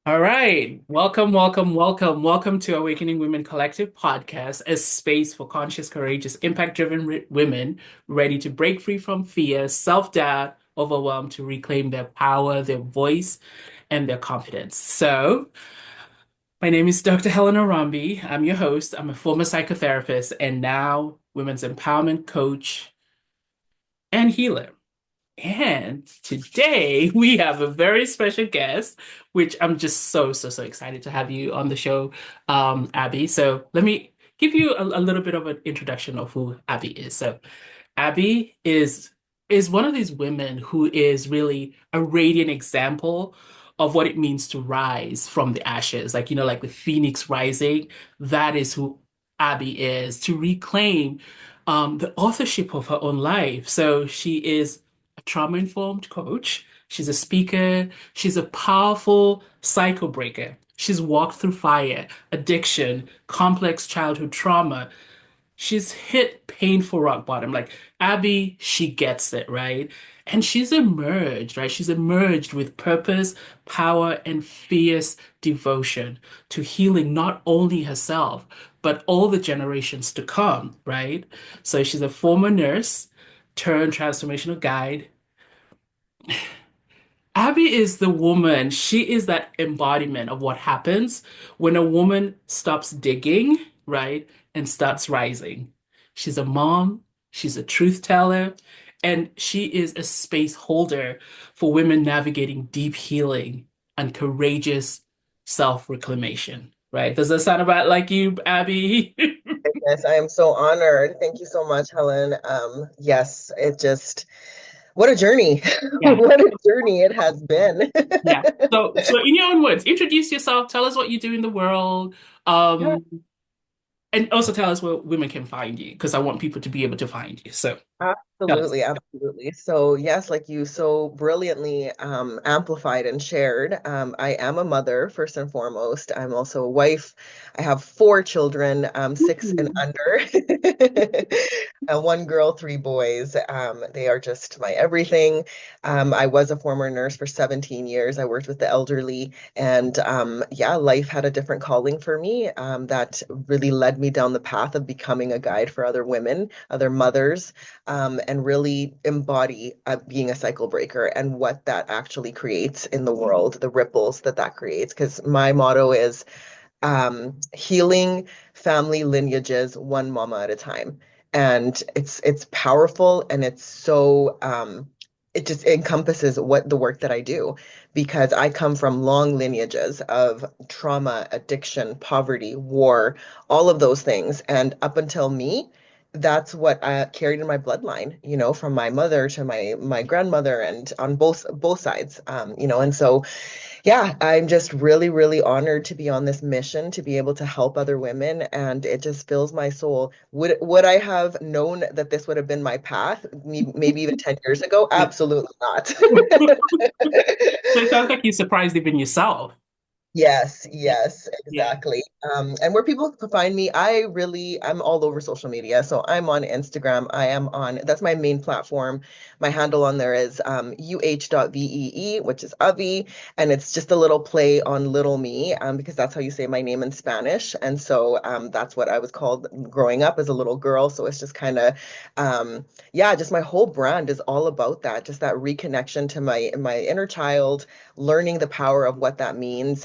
All right. Welcome, welcome, welcome. Welcome to Awakening Women Collective podcast, a space for conscious, courageous, impact-driven women ready to break free from fear, self-doubt, overwhelm to reclaim their power, their voice, and their confidence. My name is Dr. Helena Rambi. I'm your host. I'm a former psychotherapist and now women's empowerment coach and healer. And today we have a very special guest, which I'm just so excited to have you on the show, Abby. So let me give you a little bit of an introduction of who Abby is. So Abby is one of these women who is really a radiant example of what it means to rise from the ashes. Like, like the phoenix rising, that is who Abby is, to reclaim the authorship of her own life. So she is a trauma-informed coach. She's a speaker. She's a powerful cycle breaker. She's walked through fire, addiction, complex childhood trauma. She's hit painful rock bottom. Like Abby, she gets it, right? And she's emerged, right? She's emerged with purpose, power, and fierce devotion to healing not only herself, but all the generations to come, right? So she's a former nurse turned transformational guide. Abby is the woman. She is that embodiment of what happens when a woman stops digging, right, and starts rising. She's a mom, she's a truth teller, and she is a space holder for women navigating deep healing and courageous self-reclamation, right? Does that sound about like you, Abby? Yes, I am so honored. Thank you so much, Helen. Yes, it just, what a journey. Yeah, What a journey it has been. yeah. So in your own words, introduce yourself, tell us what you do in the world. Yeah. Um, And also tell us where women can find you, because I want people to be able to find you. So tell us. Absolutely, absolutely. So yes, like you so brilliantly amplified and shared, I am a mother first and foremost. I'm also a wife. I have four children, six and Ooh. under. One girl, three boys. They are just my everything. I was a former nurse for 17 years. I worked with the elderly, and yeah, life had a different calling for me that really led me down the path of becoming a guide for other women, other mothers, and really embody being a cycle breaker and what that actually creates in the world, the ripples that that creates. Because my motto is healing family lineages one mama at a time. And it's powerful and it's so it just encompasses what the work that I do because I come from long lineages of trauma, addiction, poverty, war, all of those things. And up until me, that's what I carried in my bloodline, from my mother to my grandmother and on both sides. And so yeah, I'm just really, really honored to be on this mission to be able to help other women, and it just fills my soul. Would I have known that this would have been my path, maybe even 10 years ago? Yeah. Absolutely not. So it sounds like you surprised even yourself. Yes, Yeah. yes, Yeah. exactly. And where people can find me, I'm all over social media. So I'm on Instagram. That's my main platform. My handle on there is uh.vee, which is Avi. And it's just a little play on little me, because that's how you say my name in Spanish. And so that's what I was called growing up as a little girl. So it's just kind of, yeah, just my whole brand is all about that, just that reconnection to my inner child, learning the power of what that means,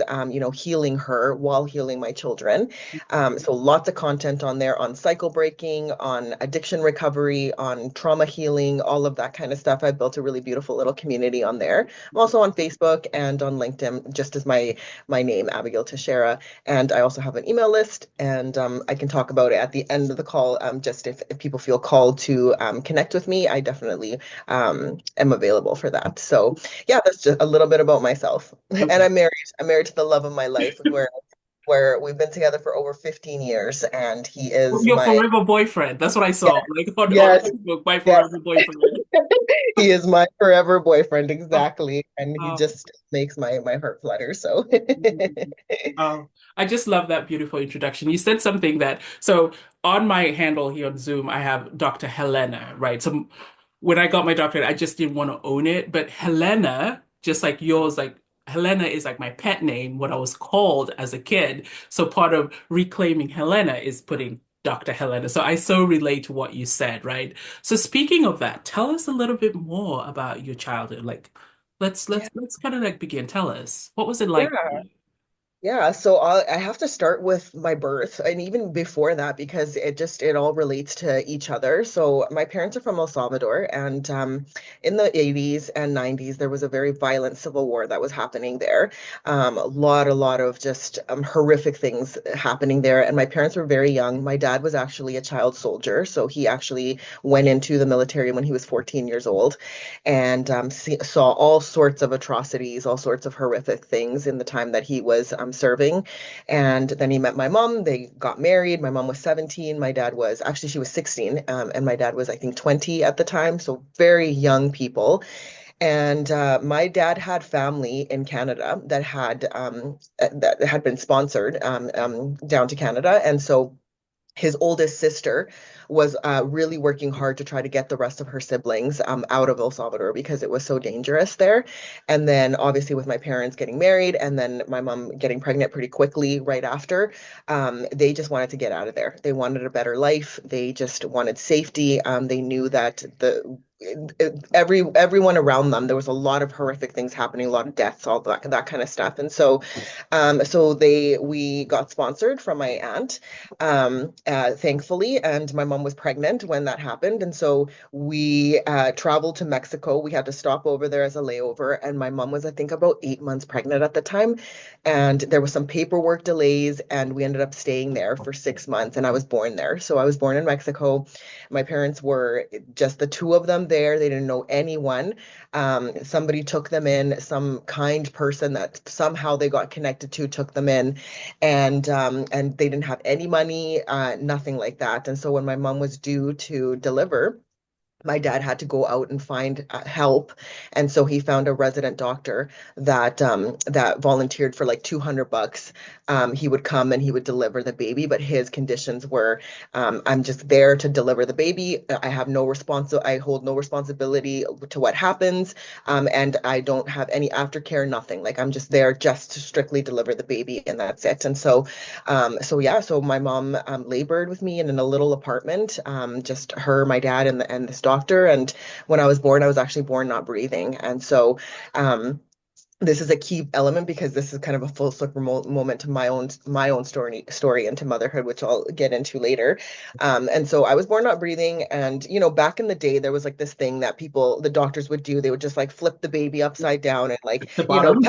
healing her while healing my children. So lots of content on there on cycle breaking, on addiction recovery, on trauma healing, all of that kind of stuff. I've built a really beautiful little community on there. I'm also on Facebook and on LinkedIn, just as my name, Abigail Teixeira. And I also have an email list, and I can talk about it at the end of the call. Just if people feel called to connect with me, I definitely am available for that. So yeah, that's just a little bit about myself. And Okay. I'm married. I'm married to the love of my life, where we've been together for over 15 years, and he is Your my forever boyfriend. That's what I yes, saw. Like on yes, Facebook, my yes. forever boyfriend. He is my forever boyfriend, Oh, exactly, and he oh, just makes my heart flutter. So oh. I just love that beautiful introduction. You said something that, so on my handle here on Zoom, I have Dr. Helena, right? So when I got my doctorate, I just didn't want to own it. But Helena, just like yours, like Helena is like my pet name, what I was called as a kid. So part of reclaiming Helena is putting Dr. Helena. So I so relate to what you said, right? So speaking of that, tell us a little bit more about your childhood. Like Yeah. let's kind of like begin. Tell us, what was it like for Yeah. you? Yeah, so I have to start with my birth and even before that because it all relates to each other. So my parents are from El Salvador, and in the 80s and 90s there was a very violent civil war that was happening there. A lot of just horrific things happening there. And my parents were very young. My dad was actually a child soldier, so he actually went into the military when he was 14 years old, and saw all sorts of atrocities, all sorts of horrific things in the time that he was serving. And then he met my mom. They got married. My mom was 17. My dad was actually, she was 16. And my dad was, I think, 20 at the time. So very young people. And my dad had family in Canada that had been sponsored down to Canada. And so his oldest sister was really working hard to try to get the rest of her siblings out of El Salvador because it was so dangerous there. And then, obviously, with my parents getting married and then my mom getting pregnant pretty quickly right after, they just wanted to get out of there. They wanted a better life. They just wanted safety. They knew that everyone around them, there was a lot of horrific things happening, a lot of deaths, all that kind of stuff. And so, we got sponsored from my aunt, thankfully. And my mom was pregnant when that happened. And so we traveled to Mexico. We had to stop over there as a layover. And my mom was, I think, about 8 months pregnant at the time. And there was some paperwork delays, and we ended up staying there for 6 months. And I was born there. So I was born in Mexico. My parents were just the two of them there. They didn't know anyone. Somebody took them in, some kind person that somehow they got connected to took them in, and they didn't have any money, nothing like that. And so when my mom was due to deliver, my dad had to go out and find help, and so he found a resident doctor that volunteered for like $200. He would come and he would deliver the baby, but his conditions were, I'm just there to deliver the baby. I hold no responsibility to what happens, and I don't have any aftercare, nothing. Like, I'm just there just to strictly deliver the baby, and that's it. And so yeah, so my mom labored with me in a little apartment, just her, my dad, and this doctor. And when I was born, I was actually born not breathing. And so this is a key element because this is kind of a full circle moment to my own story into motherhood, which I'll get into later. And so I was born not breathing, and back in the day, there was like this thing that the doctors would do. They would just like flip the baby upside down and like The bottom.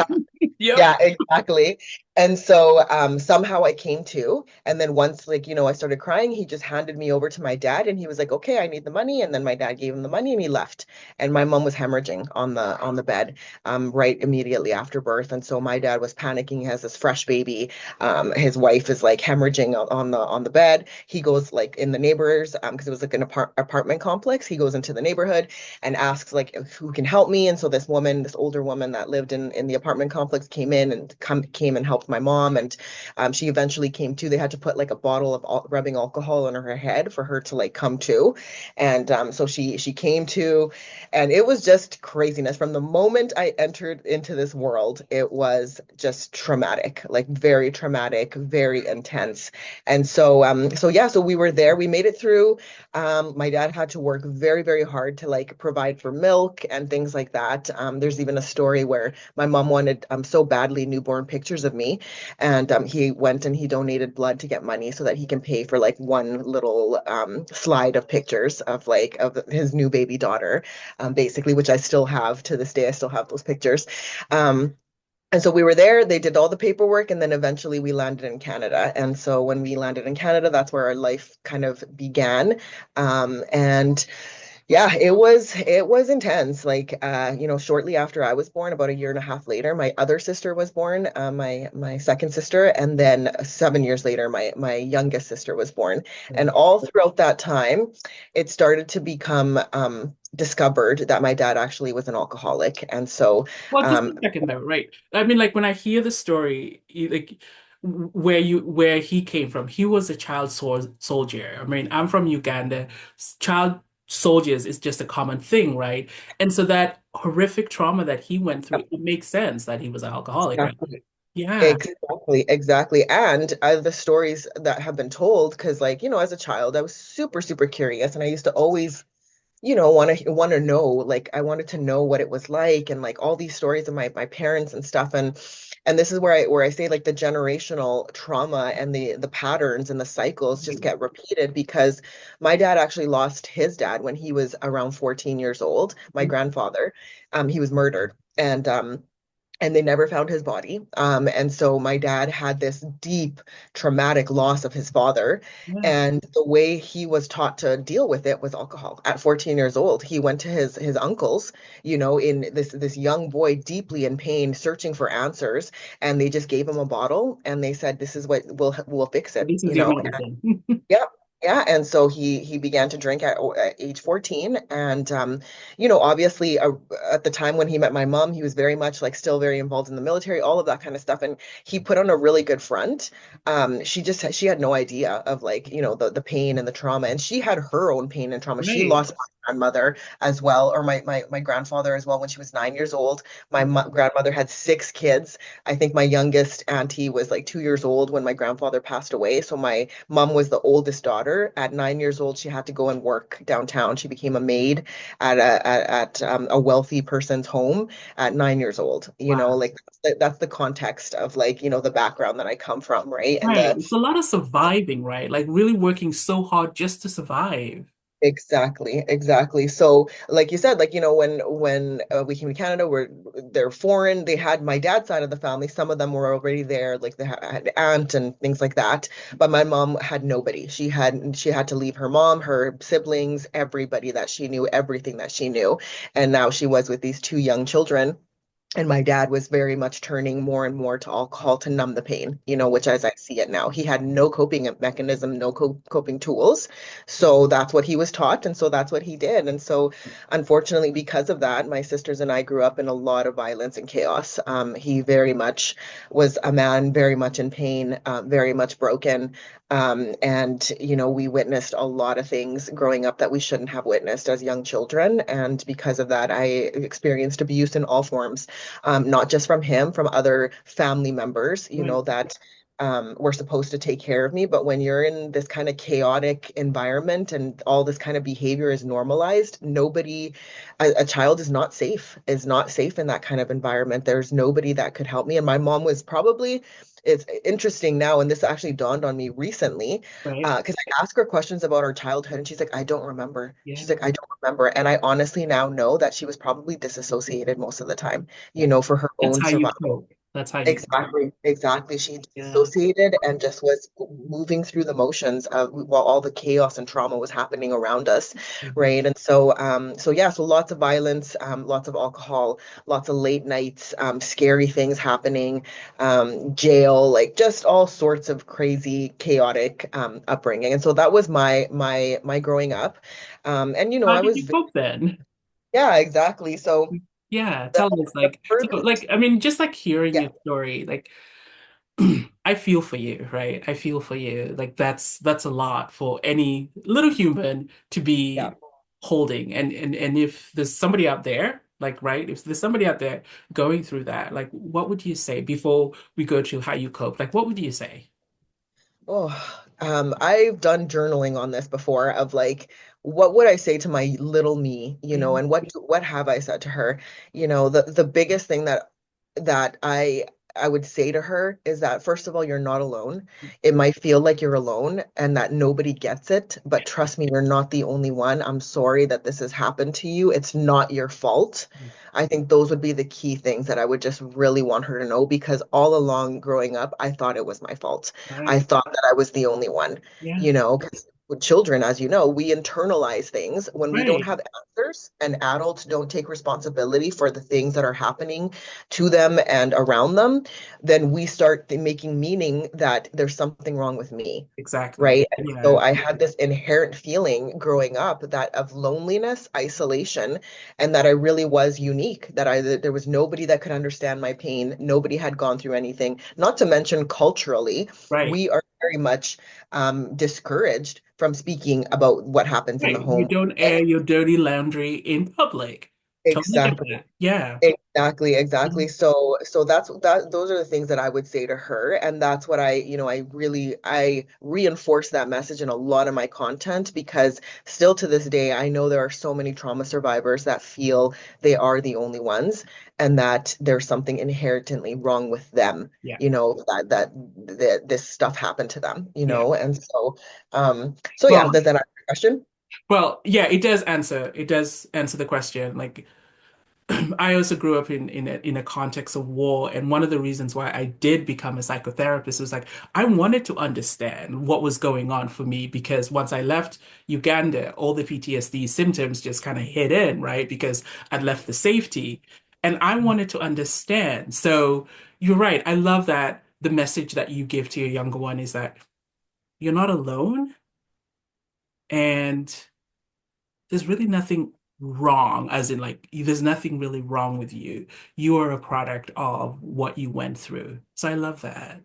Yep. yeah, exactly. And so somehow I came to, and then once, like, I started crying, he just handed me over to my dad, and he was like, "Okay, I need the money." And then my dad gave him the money, and he left. And my mom was hemorrhaging on the bed, right immediately after birth. And so my dad was panicking. He has this fresh baby. His wife is like hemorrhaging on the bed. He goes like in the neighbors, because it was like an apartment complex. He goes into the neighborhood and asks like who can help me. And so this older woman that lived in the apartment complex came and helped my mom. And she eventually came to. They had to put like a bottle of rubbing alcohol on her head for her to like come to. And so she came to, and it was just craziness. From the moment I entered into this world, it was just traumatic, like very traumatic, very intense. And so yeah, so we were there. We made it through. My dad had to work very, very hard to like provide for milk and things like that. There's even a story where my mom wanted so badly newborn pictures of me, and he went and he donated blood to get money so that he can pay for like one little slide of pictures of his new baby daughter, basically, which I still have to this day. I still have those pictures. And so we were there, they did all the paperwork, and then eventually we landed in Canada. And so when we landed in Canada, that's where our life kind of began. And yeah, it was intense. Like shortly after I was born, about a year and a half later, my other sister was born, my second sister, and then 7 years later, my youngest sister was born. And all throughout that time, it started to become discovered that my dad actually was an alcoholic. And so Well, just um a second though, right? I mean, like when I hear the story, like where he came from, he was a child soldier. I mean, I'm from Uganda. Child soldiers is just a common thing, right? And so that horrific trauma that he went through, it makes sense that he was an alcoholic, right? Exactly. Yeah. Exactly, exactly. And the stories that have been told, because like, as a child, I was super, super curious and I used to always want to know, like I wanted to know what it was like and like all these stories of my parents and stuff. And this is where I say like the generational trauma and the patterns and the cycles just get repeated because my dad actually lost his dad when he was around 14 years old, my grandfather. He was murdered. And they never found his body. And so my dad had this deep traumatic loss of his father. Yeah. And the way he was taught to deal with it was alcohol. At 14 years old, he went to his uncle's, in this young boy deeply in pain, searching for answers, and they just gave him a bottle and they said, "This is what will fix it," This is your medicine. Yeah. Yeah, and so he began to drink at age 14 and obviously at the time when he met my mom he was very much like still very involved in the military, all of that kind of stuff, and he put on a really good front. She had no idea of like, the pain and the trauma, and she had her own pain and trauma. She Right. lost my grandmother as well, or my grandfather as well when she was 9 years old. My grandmother had six kids. I think my youngest auntie was like 2 years old when my grandfather passed away. So my mom was the oldest daughter. At 9 years old, she had to go and work downtown. She became a maid at a wealthy person's home at 9 years old. Wow. Like that's the context of like, the background that I come from, right? And Right. the It's a lot of surviving, right? Like really working so hard just to survive. Exactly, exactly. So, like you said, like when we came to Canada, they're foreign. They had my dad's side of the family. Some of them were already there, like they had aunt and things like that. But my mom had nobody. She had to leave her mom, her siblings, everybody that she knew, everything that she knew, and now she was with these two young children. And my dad was very much turning more and more to alcohol to numb the pain, which as I see it now, he had no coping mechanism, no coping tools. So that's what he was taught. And so that's what he did. And so, unfortunately, because of that, my sisters and I grew up in a lot of violence and chaos. He very much was a man, very much in pain, very much broken. And, we witnessed a lot of things growing up that we shouldn't have witnessed as young children. And because of that, I experienced abuse in all forms, not just from him, from other family members, Right. that were supposed to take care of me. But when you're in this kind of chaotic environment and all this kind of behavior is normalized, a child is not safe in that kind of environment. There's nobody that could help me. And my mom was probably, it's interesting now, and this actually dawned on me recently, Right. because I asked her questions about our childhood, and she's like, I don't remember. Yeah. She's like, I don't remember. And I honestly now know that she was probably disassociated most of the time, for her That's own how you survival. cope. That's how you cope. Exactly, exactly. She Yeah. dissociated and just was moving through the motions while all the chaos and trauma was happening around us, Mhm. right? And so yeah, so lots of violence, lots of alcohol, lots of late nights, scary things happening, jail, like just all sorts of crazy, chaotic upbringing. And so that was my growing up, and How I did was, you cope then? yeah, exactly. So Yeah, the, tell us the like so furthest, like I mean just like hearing yeah, your story, like I feel for you, right? I feel for you. Like that's a lot for any little human to yeah. be holding. And if there's somebody out there, like right, if there's somebody out there going through that, like what would you say before we go to how you cope? Like what would you say? Oh, I've done journaling on this before of like, what would I say to my little me, Yeah, and what have I said to her? The biggest thing that I would say to her is that first of all, you're not alone. It might feel like you're alone and that nobody gets it, but trust me, you're not the only one. I'm sorry that this has happened to you. It's not your fault. I think those would be the key things that I would just really want her to know because all along growing up, I thought it was my fault. I right. thought that I was the only one, Yeah, because with children, as you know, we internalize things when we don't right. have answers and adults don't take responsibility for the things that are happening to them and around them, then we start making meaning that there's something wrong with me. Exactly. Right. And so Yeah, I had this inherent feeling growing up that of loneliness, isolation, and that I really was unique, that there was nobody that could understand my pain. Nobody had gone through anything. Not to mention culturally, right. we are very much discouraged from speaking about what happens in the Right. You home. don't And air your dirty laundry in public. Totally get exactly. that. Yeah. Exactly, exactly. Mhm. So those are the things that I would say to her. And that's what I reinforce that message in a lot of my content because still to this day, I know there are so many trauma survivors that feel they are the only ones and that there's something inherently wrong with them, Yeah. that this stuff happened to them, Yeah. and so yeah, Well, does that answer your question? yeah, it does answer the question. Like I also grew up in a context of war, and one of the reasons why I did become a psychotherapist was like I wanted to understand what was going on for me because once I left Uganda, all the PTSD symptoms just kind of hit in, right? Because I'd left the safety, and I wanted to understand. So you're right. I love that the message that you give to your younger one is that you're not alone, and there's really nothing wrong, as in like there's nothing really wrong with you. You are a product of what you went through. So I love that.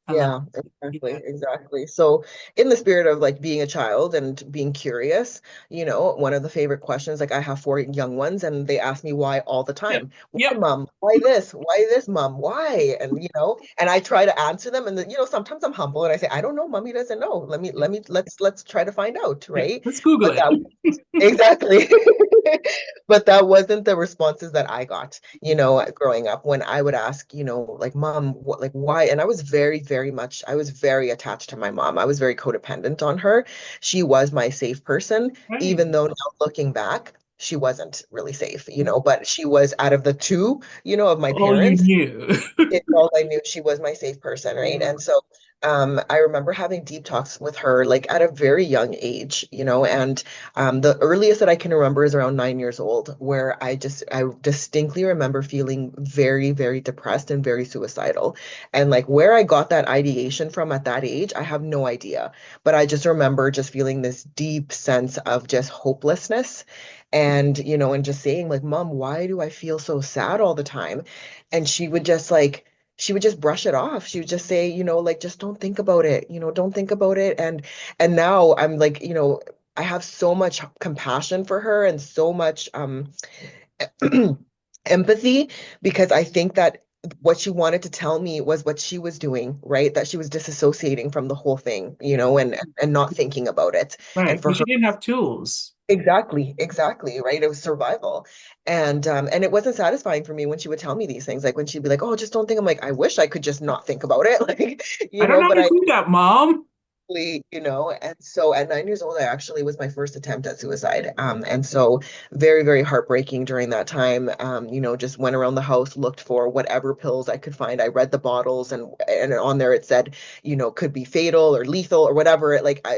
I love Yeah, yeah. exactly, exactly. So, in the spirit of like being a child and being curious, one of the favorite questions, like I have four young ones and they ask me why all the Yep. time. Why, Yep. mom? Why this? Why this, mom? Why? And I try to answer them and then, sometimes I'm humble and I say, I don't know, mommy doesn't know. Let's try to find out, Yeah. right? Let's Google But it. that Exactly. But that wasn't the responses that I got, growing up when I would ask, like, mom, what, like, why? And I was I was very attached to my mom. I was very codependent on her. She was my safe person, Right. even though now looking back, she wasn't really safe, but she was out of the two, of my All you parents. knew. It's all I knew. She was my safe person, right? Yeah. And so I remember having deep talks with her like at a very young age, and the earliest that I can remember is around 9 years old, where I distinctly remember feeling very, very depressed and very suicidal. And like where I got that ideation from at that age, I have no idea. But I just remember just feeling this deep sense of just hopelessness. And just saying, like, Mom, why do I feel so sad all the time? And she would just brush it off. She would just say, like, just don't think about it, don't think about it. And now I'm like, I have so much compassion for her and so much empathy because I think that what she wanted to tell me was what she was doing, right? That she was disassociating from the whole thing, and not thinking about it. And Right. for But she her, didn't have tools. exactly, exactly, right? It was survival. And it wasn't satisfying for me when she would tell me these things. Like when she'd be like, "Oh, just don't think." I'm like, "I wish I could just not think about it." Like, I don't know how but to I do that, Mom. and so at 9 years old, I actually was my first attempt at suicide. And so very, very heartbreaking during that time. Just went around the house, looked for whatever pills I could find. I read the bottles and on there it said, could be fatal or lethal or whatever.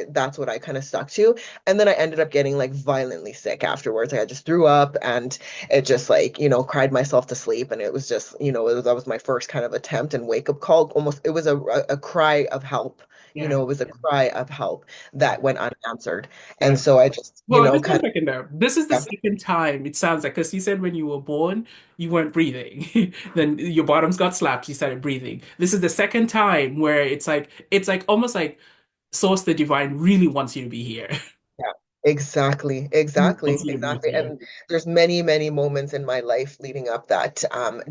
That's what I kind of stuck to. And then I ended up getting like violently sick afterwards. Like I just threw up and it just like, cried myself to sleep. And it was just, that was my first kind of attempt and wake up call. Almost, it was a cry of help. Yeah. It was a cry of help that went unanswered. And Yeah. so I just, Well, just one kind second there. This is the of, second time it sounds like, because you said when you were born, you weren't breathing. Then your bottoms got slapped, you started breathing. This is the second time where it's like almost like Source the Divine really wants you to be here. yeah, exactly, Really wants exactly, you to be exactly. here. And there's many, many moments in my life leading up that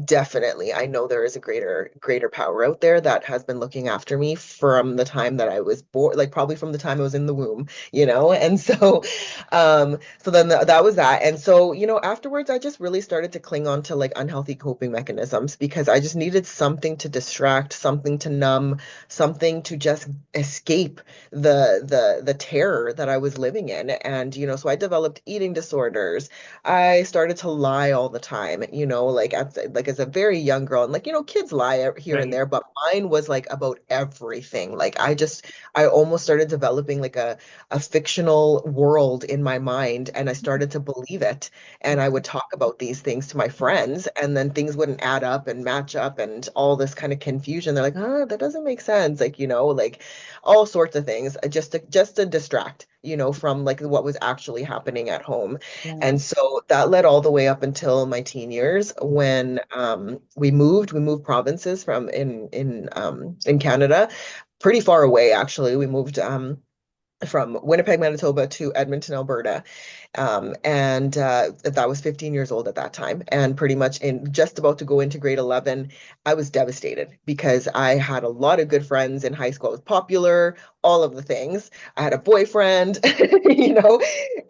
definitely I know there is a greater power out there that has been looking after me from the time that I was born, like probably from the time I was in the womb, And so then that was that. And so, afterwards I just really started to cling on to like unhealthy coping mechanisms because I just needed something to distract, something to numb, something to just escape the terror that I was living in. And so I developed eating disorders. I started to lie all the time, as a very young girl. And like, kids lie here and Right. there, but mine was like about everything. Like I almost started developing like a fictional world in my mind and I started to believe it. And I would talk about these things to my friends and then things wouldn't add up and match up and all this kind of confusion. They're like, that doesn't make sense. Like, like all sorts of things just to distract, from like what was actually happening at home. Yeah. And so that led all the way up until my teen years when we moved provinces from in Canada, pretty far away actually. We moved from Winnipeg, Manitoba to Edmonton, Alberta. And that was 15 years old at that time. And pretty much in just about to go into grade 11, I was devastated because I had a lot of good friends in high school. I was popular, all of the things. I had a boyfriend,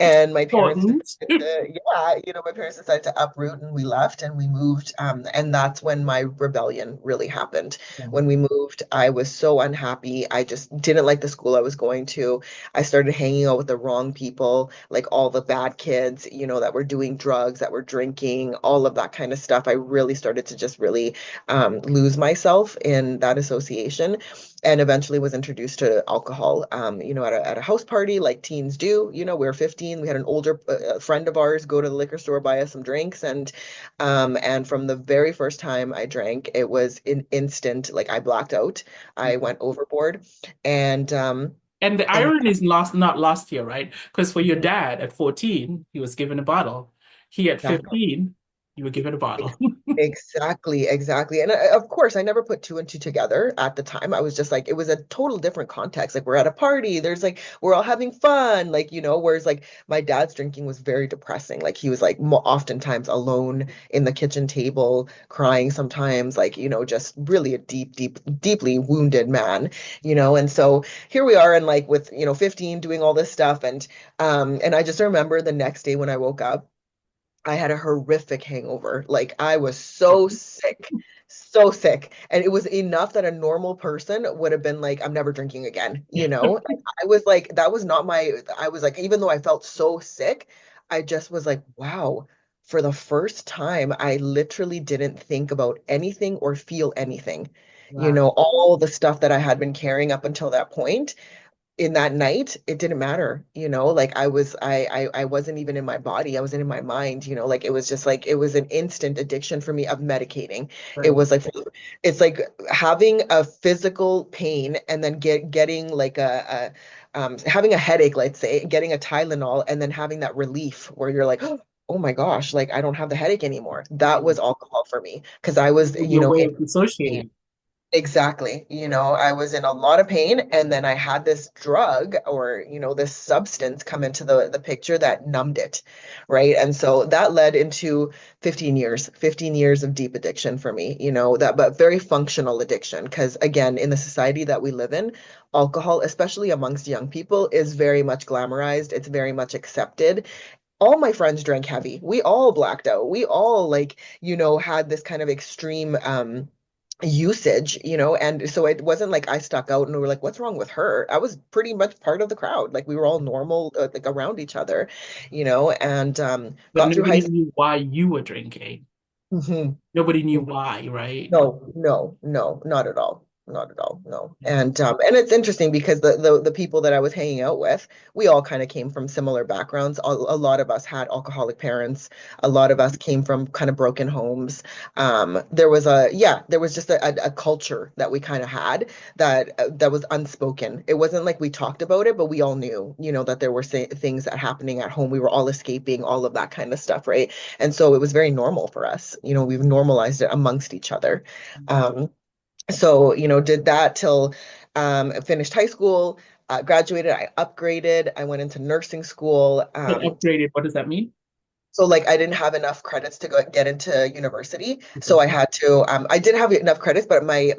and my parents Important. decided to, yeah, my parents decided to uproot and we left and we moved. And that's when my rebellion really happened. When we moved, I was so unhappy. I just didn't like the school I was going to. I started hanging out with the wrong people, like all the bad kids, that were doing drugs, that were drinking, all of that kind of stuff. I really started to just really lose myself in that association and eventually was introduced to alcohol, at a house party like teens do. We were 15. We had an older friend of ours go to the liquor store, buy us some drinks. And from the very first time I drank, it was an instant, like I blacked out. I went overboard. And, And the and irony is not lost here, right? Because for your dad at 14, he was given a bottle. He at that 15, you were given a bottle. Exactly, exactly. And of course, I never put two and two together at the time. I was just like, it was a total different context. Like, we're at a party, there's like, we're all having fun, like, whereas like my dad's drinking was very depressing. Like, he was like oftentimes alone in the kitchen table, crying sometimes, like, just really a deeply wounded man, And so here we are, and like with, 15 doing all this stuff. And I just remember the next day when I woke up. I had a horrific hangover. Like I was so sick. And it was enough that a normal person would have been like, I'm never drinking again, Like I was like, that was not my, I was like, even though I felt so sick, I just was like, wow. For the first time, I literally didn't think about anything or feel anything. Wow. All the stuff that I had been carrying up until that point in that night, it didn't matter, like I wasn't even in my body. I wasn't in my mind, like it was just like it was an instant addiction for me of medicating. It Right. was like it's like having a physical pain and then getting like having a headache, let's say, getting a Tylenol and then having that relief where you're like, oh my gosh, like I don't have the headache anymore. That was alcohol for me because I was, Your way in of dissociating. Exactly. I was in a lot of pain, and then I had this drug or, this substance come into the picture that numbed it, right? And so that led into 15 years of deep addiction for me, that but very functional addiction. Because again, in the society that we live in, alcohol, especially amongst young people, is very much glamorized. It's very much accepted. All my friends drank heavy. We all blacked out. We all like, had this kind of extreme usage, and so it wasn't like I stuck out and we were like, what's wrong with her? I was pretty much part of the crowd. Like we were all normal, like around each other, and But got through high nobody school. knew why you were drinking. Mhm. Nobody knew why, right? No, no, no, not at all. Not at all. No. And it's interesting because the people that I was hanging out with, we all kind of came from similar backgrounds. A lot of us had alcoholic parents. A lot of us came from kind of broken homes. There was just a culture that we kind of had that was unspoken. It wasn't like we talked about it, but we all knew, that there were things that happening at home. We were all escaping, all of that kind of stuff, right? And so it was very normal for us. We've normalized it amongst each other. Um, so, did that till finished high school, graduated, I upgraded, I went into nursing school. But upgraded, what does that mean? So like I didn't have enough credits to go get into university. So I had to I did have enough credits, but my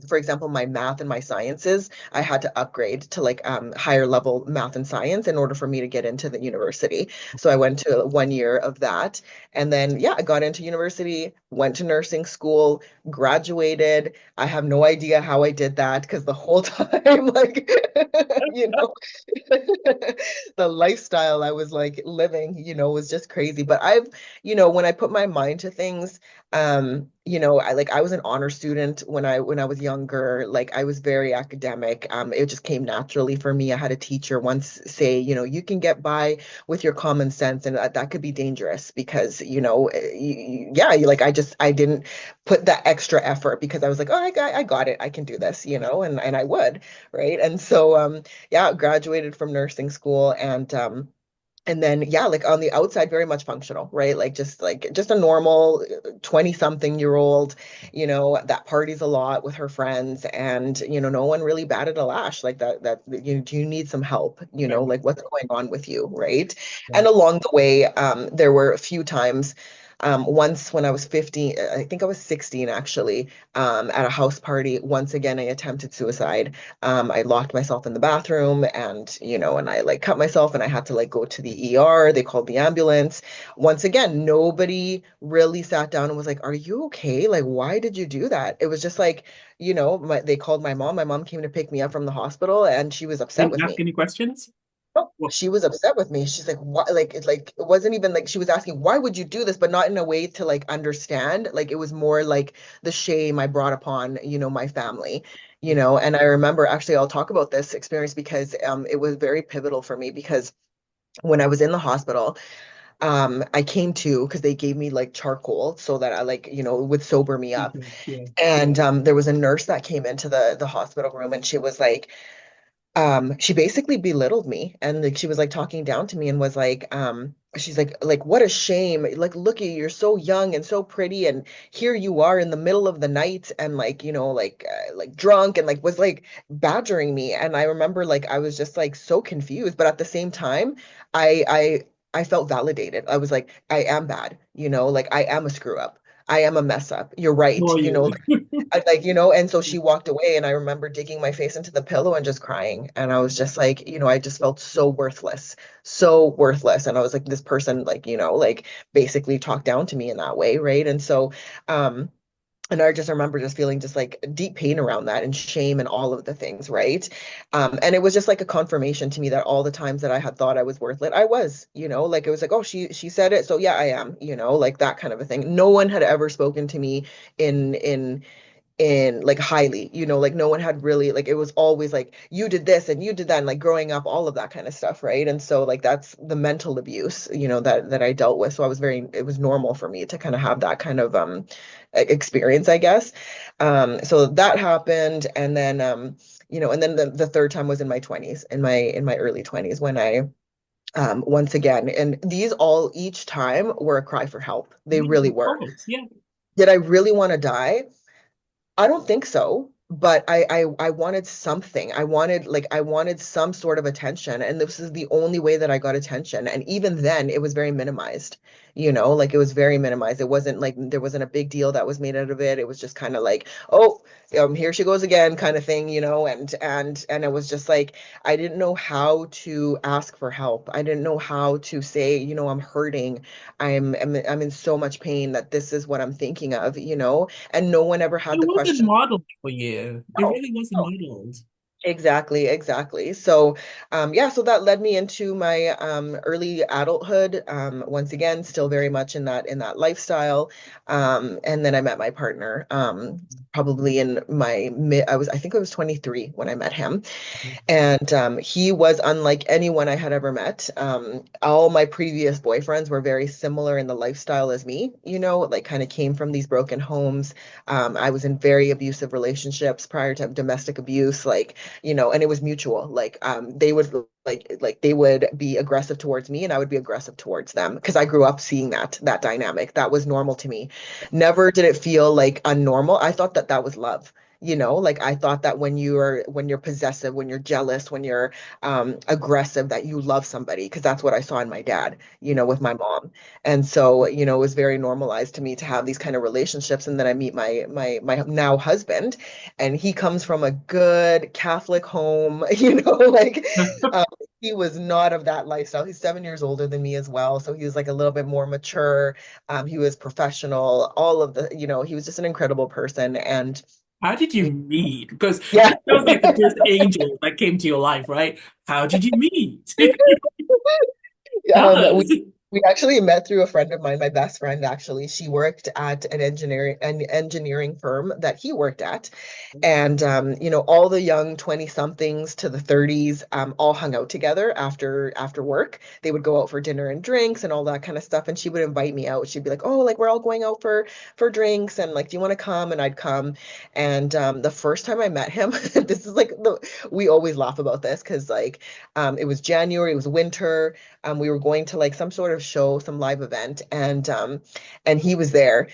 for example, my math and my sciences, I had to upgrade to like higher level math and science in order for me to get into the university. So I went to 1 year of that. And then yeah, I got into university, went to nursing school, graduated. I have no idea how I did that because the whole time like you know the lifestyle I was like living, was just crazy. But when I put my mind to things, I was an honor student when I was younger. Like I was very academic. It just came naturally for me. I had a teacher once say, you can get by with your common sense, and that could be dangerous because, yeah, I didn't put that extra effort because I was like, oh, I got it. I can do this, and I would, right? And so, yeah, graduated from nursing school and then yeah, like on the outside, very much functional, right? Like just a normal 20 something year old, that parties a lot with her friends and no one really batted a lash like that do you need some help? Very Like what's going on with you, right? good. And along the way, there were a few times once when I was 15, I think I was 16 actually, at a house party. Once again, I attempted suicide. I locked myself in the bathroom and I like cut myself and I had to like go to the ER. They called the ambulance. Once again, nobody really sat down and was like, "Are you okay? Like, why did you do that?" It was just like, they called my mom. My mom came to pick me up from the hospital and she was upset Didn't with ask me. any questions? No, Well, she was upset with me. She's like, "What?" It wasn't even like she was asking, "Why would you do this?" But not in a way to like understand. Like it was more like the shame I brought upon, my family, And I remember actually, I'll talk about this experience because it was very pivotal for me because when I was in the hospital, I came to because they gave me like charcoal so that I like, would sober me up. yeah. And there was a nurse that came into the hospital room and she was like she basically belittled me and like she was like talking down to me and was like she's like what a shame, like look at you, you're so young and so pretty and here you are in the middle of the night and like like drunk and like was like badgering me. And I remember like I was just like so confused, but at the same time I felt validated. I was like, I am bad, like I am a screw up, I am a mess up, you're right, For you. and so she walked away, and I remember digging my face into the pillow and just crying. And I was just like, I just felt so worthless, so worthless. And I was like, this person, like, like basically talked down to me in that way, right? And so, and I just remember just feeling just like deep pain around that and shame and all of the things, right? And it was just like a confirmation to me that all the times that I had thought I was worthless, I was, like it was like, oh, she said it, so yeah, I am, like that kind of a thing. No one had ever spoken to me in like highly, like no one had really like it was always like you did this and you did that and like growing up all of that kind of stuff, right? And so like that's the mental abuse, that I dealt with. So it was normal for me to kind of have that kind of experience, I guess. So that happened and then and then the third time was in my 20s, in my early 20s when I once again, and these all each time were a cry for help. They Yeah, really of were. course. Yeah. Did I really want to die? I don't think so, but I wanted something. I wanted some sort of attention, and this is the only way that I got attention. And even then, it was very minimized. Like it was very minimized. It wasn't like there wasn't a big deal that was made out of it. It was just kind of like, oh, here she goes again, kind of thing, and it was just like I didn't know how to ask for help. I didn't know how to say, I'm hurting. I'm in so much pain that this is what I'm thinking of, and no one ever It had the wasn't question. modeled for you. It No, really wasn't no. modeled. Exactly, exactly. So, yeah, so that led me into my early adulthood. Once again, still very much in that lifestyle. And then I met my partner. Probably in my mid, I think I was 23 when I met him. And he was unlike anyone I had ever met. All my previous boyfriends were very similar in the lifestyle as me, like kind of came from these broken homes. I was in very abusive relationships prior to domestic abuse, like, and it was mutual. Like they would like they would be aggressive towards me and I would be aggressive towards them because I grew up seeing that dynamic. That was normal to me. Never did it feel like unnormal. I thought that was love. Like I thought that when you're possessive, when you're jealous, when you're aggressive, that you love somebody, because that's what I saw in my dad, with my mom. And so, it was very normalized to me to have these kind of relationships. And then I meet my now husband, and he comes from a good Catholic home, like um, he was not of that lifestyle. He's 7 years older than me as well, so he was like a little bit more mature. He was professional, all of the, he was just an incredible person. And How did you meet? Because yeah. that sounds like the first angel that came to your life, right? How did you meet? Tell We us. We actually met through a friend of mine, my best friend actually. She worked at an engineering firm that he worked at. And all the young 20 somethings to the 30s all hung out together after work. They would go out for dinner and drinks and all that kind of stuff. And she would invite me out. She'd be like, "Oh, like we're all going out for drinks and like, do you want to come?" And I'd come. And the first time I met him, this is like we always laugh about this because like it was January, it was winter. We were going to like some sort of show, some live event, and he was there.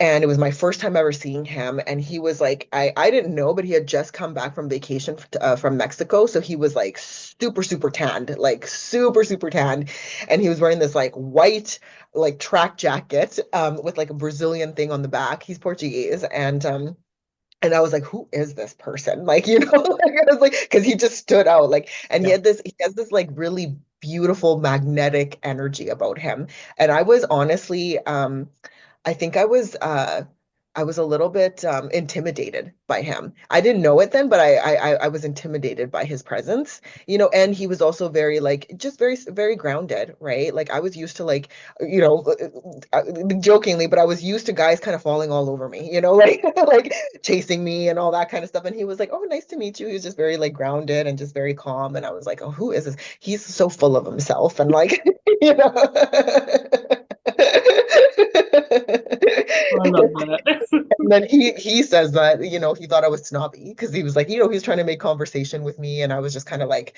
And it was my first time ever seeing him. And he was like, I didn't know, but he had just come back from vacation from Mexico. So he was like super, super tanned, like super, super tanned. And he was wearing this like white, like track jacket with like a Brazilian thing on the back. He's Portuguese. And I was like, who is this person? Like, like I was like, because he just stood out. Like, and Yeah. he has this like really beautiful magnetic energy about him. And I was honestly, I think I was a little bit intimidated by him. I didn't know it then, but I was intimidated by his presence, and he was also very like just very very grounded, right? Like I was used to like, jokingly, but I was used to guys kind of falling all over me, like like chasing me and all that kind of stuff. And he was like, "Oh, nice to meet you." He was just very like grounded and just very calm. And I was like, "Oh, who is this?" He's so full of himself and like, you know. I love that. And then he says that, he thought I was snobby because he was like, he's trying to make conversation with me, and I was just kind of like,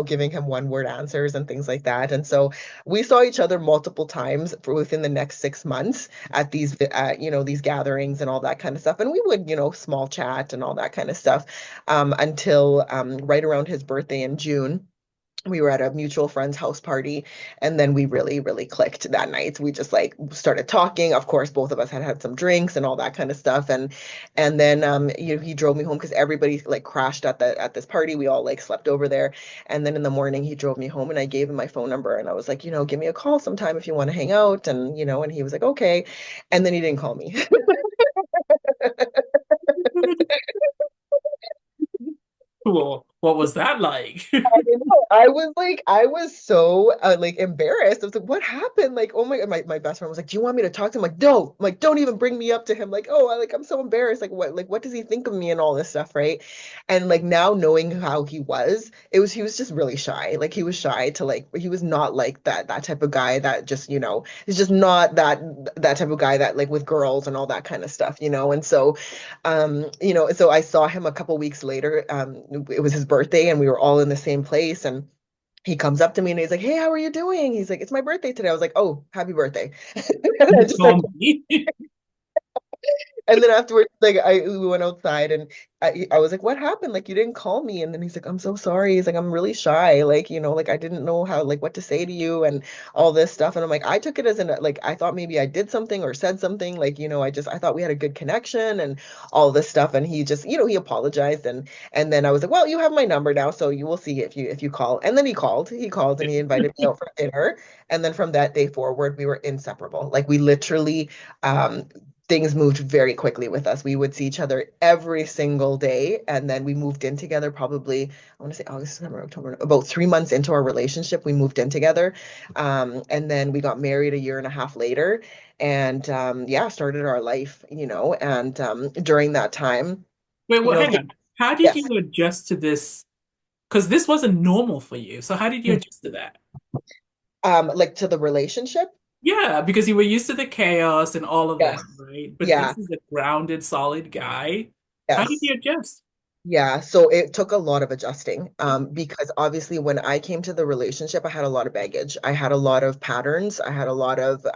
giving him one word answers and things like that. And so we saw each other multiple times for within the next 6 months at these gatherings and all that kind of stuff. And we would, small chat and all that kind of stuff until right around his birthday in June. We were at a mutual friend's house party, and then we really really clicked that night. We just like started talking. Of course, both of us had had some drinks and all that kind of stuff. And then he drove me home because everybody like crashed at this party. We all like slept over there. And then in the morning he drove me home, and I gave him my phone number, and I was like, give me a call sometime if you want to hang out. And he was like, okay. And then he didn't call me. Cool. What was that like? I know. I was so like embarrassed. I was like, what happened? Like, oh my God, my best friend was like, do you want me to talk to him? Like, no, like, don't even bring me up to him. Like, oh, I'm so embarrassed. Like, what does he think of me and all this stuff, right? And like now knowing how he was just really shy. Like he was shy to like, he was not like that type of guy that just, he's just not that type of guy that like with girls and all that kind of stuff. And so so I saw him a couple weeks later. It was his birthday and we were all in the same place. And he comes up to me and he's like, "Hey, how are you doing?" He's like, "It's my birthday today." I was like, "Oh, happy birthday." And I You just told me. and then afterwards, like we went outside and I was like, "What happened? Like you didn't call me." And then he's like, "I'm so sorry." He's like, "I'm really shy. Like, like I didn't know how like what to say to you and all this stuff." And I'm like, I took it as an like I thought maybe I did something or said something. Like, I thought we had a good connection and all this stuff. And he just, he apologized and then I was like, "Well, you have my number now, so you will see if you call." And then he called. He called and he invited me out for dinner. And then from that day forward, we were inseparable. Like we literally um things moved very quickly with us. We would see each other every single day. And then we moved in together probably, I want to say August, September, October, about 3 months into our relationship, we moved in together. And then we got married a year and a half later and yeah, started our life, and during that time, Wait, well, hang things, on. How did yes. you adjust to this? Because this wasn't normal for you. So how did you adjust to that? Like to the relationship. Yeah, because you were used to the chaos and all of that, Yes. right? But Yeah. this is a grounded, solid guy. How did Yes. you adjust? Yeah, so it took a lot of adjusting because obviously when I came to the relationship, I had a lot of baggage. I had a lot of patterns. I had a lot of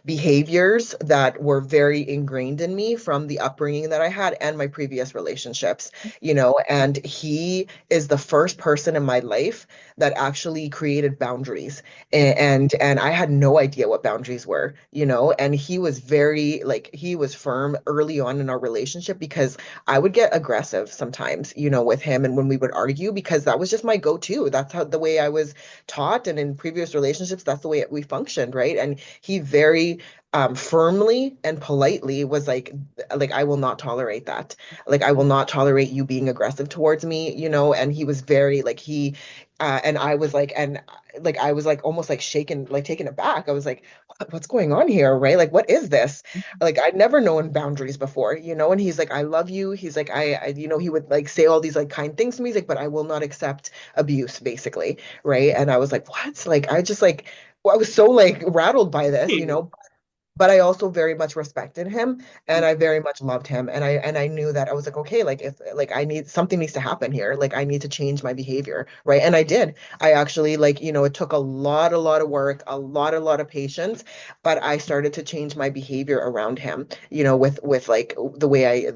behaviors that were very ingrained in me from the upbringing that I had and my previous relationships, and he is the first person in my life that actually created boundaries. And I had no idea what boundaries were, and he was very like he was firm early on in our relationship because I would get aggressive sometimes, with him and when we would argue because that was just my go-to. That's how the way I was taught and in previous relationships, that's the way we functioned, right? And he very firmly and politely was like I will not tolerate that. Like I will not tolerate you being aggressive towards me, and he was very like he and I was like and like I was like almost like shaken, like taken aback. I was like, What's going on here, right? Like what is this? Like I'd never known boundaries before, and he's like, I love you. He's like, he would like say all these like kind things to me. He's like, but I will not accept abuse, basically, right? And I was like, what? Like I just like I was so like rattled by this, but I also very much respected him and I very much loved him. And I knew that I was like, okay, like if like I need something needs to happen here. Like I need to change my behavior. Right. And I did. I actually like, it took a lot of work, a lot of patience, but I started to change my behavior around him, with like the way I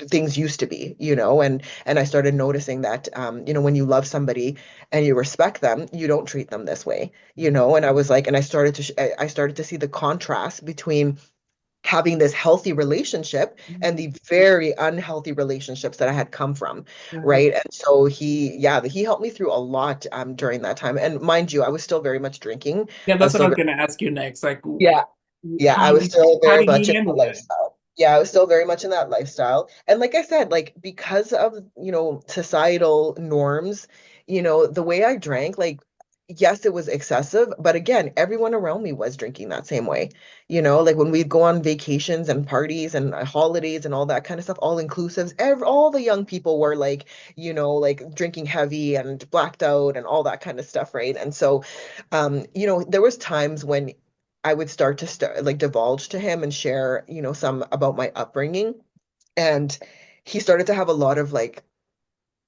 things used to be, and I started noticing that when you love somebody and you respect them, you don't treat them this way, and I was like, and I started to see the contrast between having this healthy relationship and the very unhealthy relationships that I had come from, Yeah. right? And so he helped me through a lot during that time. And mind you, I was still very much drinking. Yeah, I that's was what I still was gonna ask you next. Like, yeah, yeah, I was still how very did much he in that handle that? lifestyle. Yeah, I was still very much in that lifestyle. And like I said, like because of, societal norms, the way I drank, like, yes, it was excessive, but again, everyone around me was drinking that same way. Like when we'd go on vacations and parties and holidays and all that kind of stuff, all inclusives, all the young people were like, like drinking heavy and blacked out and all that kind of stuff, right? And so, there was times when I would start like divulge to him and share, some about my upbringing. And he started to have a lot of like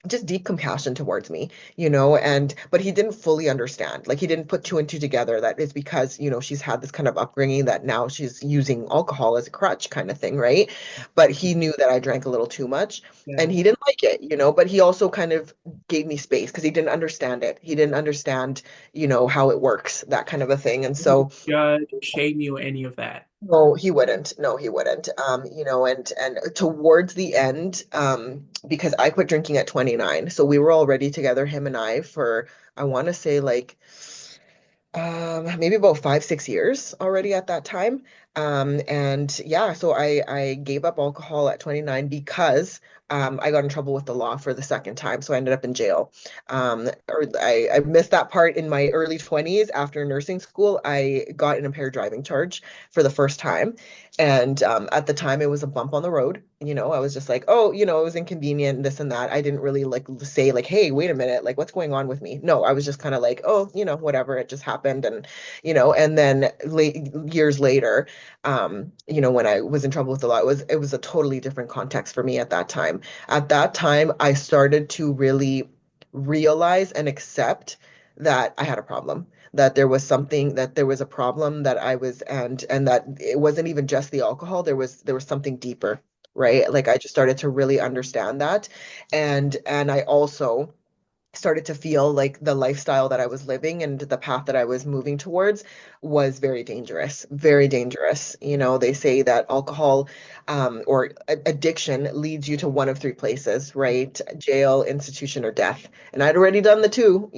just deep compassion towards me, and but he didn't fully understand. Like he didn't put two and two together that it's because, she's had this kind of upbringing that now she's using alcohol as a crutch kind of thing, right? But he knew that I drank a little too much and Yeah. he didn't like it, but he also kind of gave me space because he didn't understand it. He didn't understand, how it works, that kind of a thing. And so Judge, shame you, any of that. no, he wouldn't. No, he wouldn't. And towards the end, because I quit drinking at 29, so we were already together, him and I, for I want to say like maybe about 5, 6 years already at that time. And yeah, so I gave up alcohol at 29 because I got in trouble with the law for the second time. So I ended up in jail. Or I missed that part in my early 20s after nursing school. I got an impaired driving charge for the first time. And at the time, it was a bump on the road. I was just like, oh, it was inconvenient, this and that. I didn't really like say like, hey, wait a minute, like what's going on with me? No, I was just kind of like, oh, whatever, it just happened. And then years later, when I was in trouble with the law, it was a totally different context for me at that time. At that time, I started to really realize and accept that I had a problem, that there was a problem that I was, and that it wasn't even just the alcohol, there was something deeper, right? Like I just started to really understand that. And I also started to feel like the lifestyle that I was living and the path that I was moving towards was very dangerous, very dangerous. They say that alcohol or addiction leads you to one of three places, right? Jail, institution, or death. And I'd already done the two,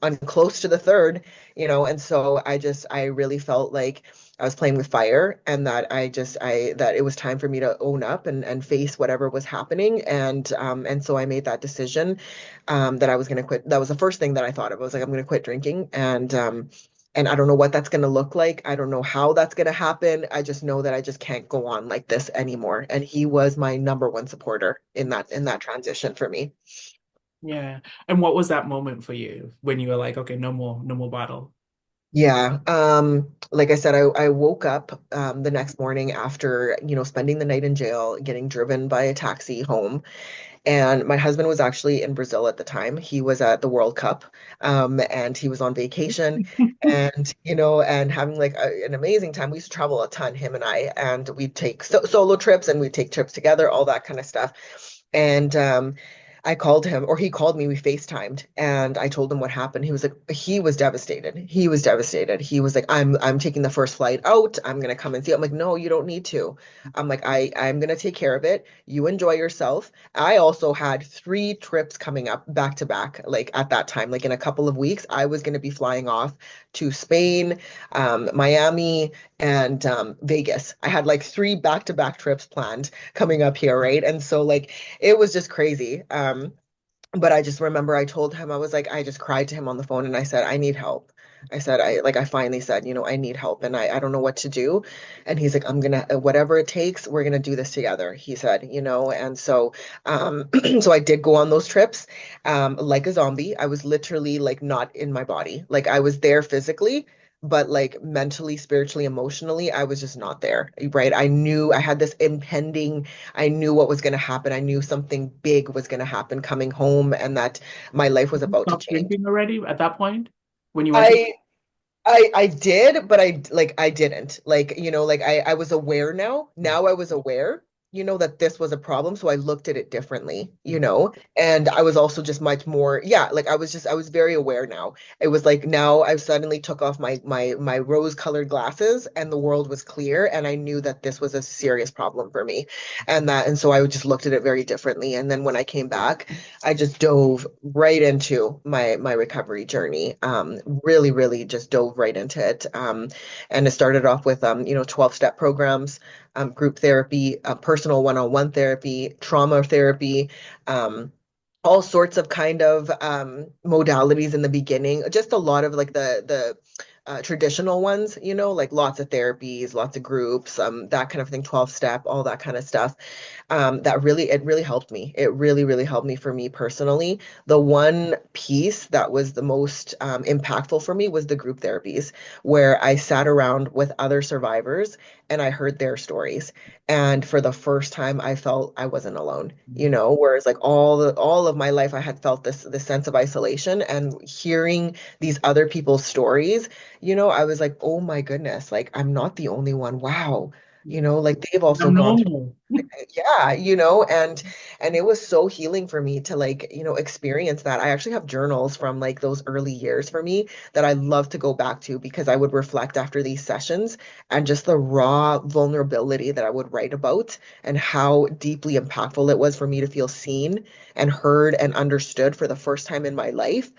I'm close to the third, and so I really felt like I was playing with fire and that it was time for me to own up and face whatever was happening. And so I made that decision that I was going to quit. That was the first thing that I thought of. I was like, I'm going to quit drinking. And I don't know what that's going to look like. I don't know how that's going to happen. I just know that I just can't go on like this anymore. And he was my number one supporter in that transition for me. Yeah. And what was that moment for you when you were like, okay, no more, no more bottle? Yeah. Like I said, I woke up the next morning after, spending the night in jail, getting driven by a taxi home. And my husband was actually in Brazil at the time. He was at the World Cup, and he was on vacation and, and having like an amazing time. We used to travel a ton, him and I, and we'd take solo trips and we'd take trips together, all that kind of stuff. And I called him, or he called me, we FaceTimed, and I told him what happened. He was like, he was devastated. He was devastated. He was like, I'm taking the first flight out. I'm gonna come and see. I'm like, no, you don't need to. I'm like, I'm gonna take care of it. You enjoy yourself. I also had 3 trips coming up back to back, like at that time, like in a couple of weeks, I was gonna be flying off to Spain, Miami, and Vegas. I had like 3 back-to-back trips planned coming up here, right? And so like it was just crazy. But I just remember I told him, I was like, I just cried to him on the phone and I said, I need help. I said, I finally said, I need help and I don't know what to do. And he's like, I'm gonna, whatever it takes, we're gonna do this together. He said, and so, so I did go on those trips, like a zombie. I was literally like not in my body. Like I was there physically, but like mentally, spiritually, emotionally, I was just not there, right? I knew I had this impending, I knew what was going to happen. I knew something big was going to happen coming home and that my life was about to Stop change. drinking already at that point when you went to. I I did, but I didn't. Like, like I was aware now. Now I was aware, that this was a problem. So I looked at it differently, and I was also just much more, yeah, like I was very aware now. It was like now I suddenly took off my rose-colored glasses and the world was clear and I knew that this was a serious problem for me. And so I just looked at it very differently. And then when I came back, I just dove right into my recovery journey. Really, really just dove right into it. And it started off with 12-step programs, group therapy, personal one-on-one therapy, trauma therapy, all sorts of kind of modalities in the beginning. Just a lot of like the traditional ones, like lots of therapies, lots of groups, that kind of thing, 12-step, all that kind of stuff. It really helped me. It really, really helped me for me personally. The one piece that was the most impactful for me was the group therapies, where I sat around with other survivors and I heard their stories. And for the first time, I felt I wasn't alone, whereas like all of my life, I had felt this sense of isolation and hearing these other people's stories, I was like, oh my goodness, like I'm not the only one. Wow. Like they've also I'm gone through normal. yeah, and it was so healing for me to like, experience that. I actually have journals from like those early years for me that I love to go back to because I would reflect after these sessions and just the raw vulnerability that I would write about and how deeply impactful it was for me to feel seen and heard and understood for the first time in my life.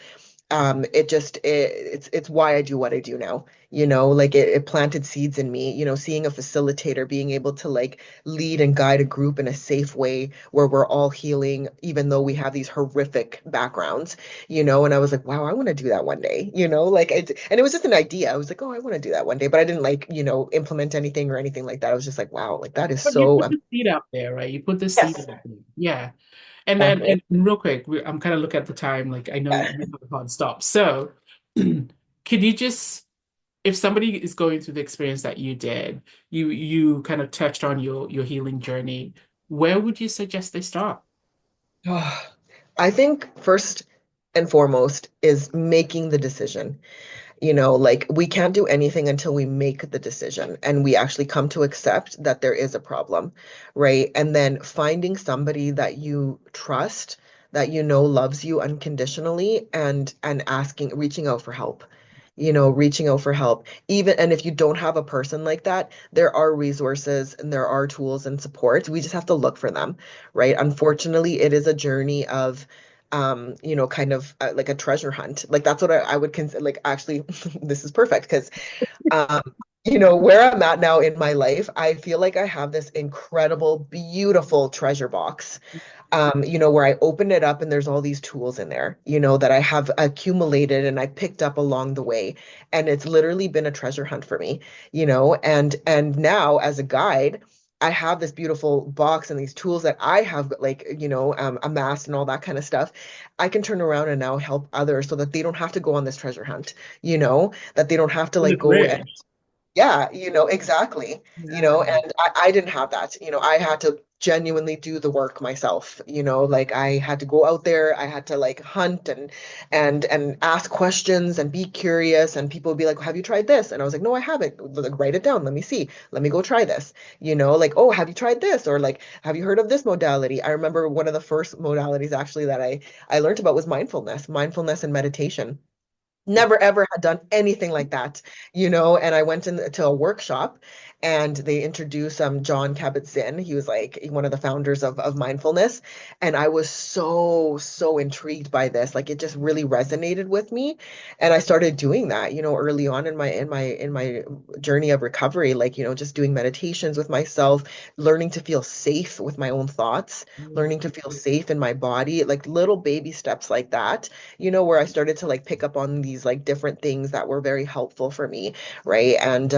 It's why I do what I do now. Like it planted seeds in me, seeing a facilitator being able to like lead and guide a group in a safe way where we're all healing, even though we have these horrific backgrounds, and I was like, wow, I want to do that one day, like and it was just an idea. I was like, oh, I want to do that one day, but I didn't like, implement anything or anything like that. I was just like, wow, like that is But you so put the seed out there, right? You put the seed yes, out there. Yeah. And then, exactly. and real quick, I'm kind of looking at the time. Like, I know Yeah. you have a hard stop. So, could you just, if somebody is going through the experience that you did, you kind of touched on your healing journey, where would you suggest they start? I think first and foremost is making the decision. Like we can't do anything until we make the decision and we actually come to accept that there is a problem, right? And then finding somebody that you trust, that loves you unconditionally and reaching out for help. Reaching out for help. Even and if you don't have a person like that, there are resources and there are tools and support. We just have to look for them, right? Unfortunately, it is a journey of kind of like a treasure hunt. Like that's what I would consider, like actually, this is perfect because, um, where I'm at now in my life, I feel like I have this incredible, beautiful treasure box, where I open it up and there's all these tools in there, that I have accumulated and I picked up along the way. And it's literally been a treasure hunt for me, and now as a guide, I have this beautiful box and these tools that I have like, amassed and all that kind of stuff. I can turn around and now help others so that they don't have to go on this treasure hunt, that they don't have to Well, like it's go. rare. Yeah, exactly. Yeah. And I didn't have that. I had to genuinely do the work myself. Like I had to go out there, I had to like hunt and ask questions and be curious. And people would be like, "Have you tried this?" And I was like, "No, I haven't." Like, write it down. Let me see. Let me go try this. Like, "Oh, have you tried this?" Or like, "Have you heard of this modality?" I remember one of the first modalities actually that I learned about was mindfulness and meditation. Never ever had done anything like that, and I went into a workshop and they introduced John Kabat-Zinn. He was like one of the founders of mindfulness. And I was so intrigued by this. Like it just really resonated with me. And I started doing that, early on in my journey of recovery, like, just doing meditations with myself, learning to feel safe with my own thoughts, learning to feel safe in my body, like little baby steps like that, where I started to like pick up on these like different things that were very helpful for me, right? And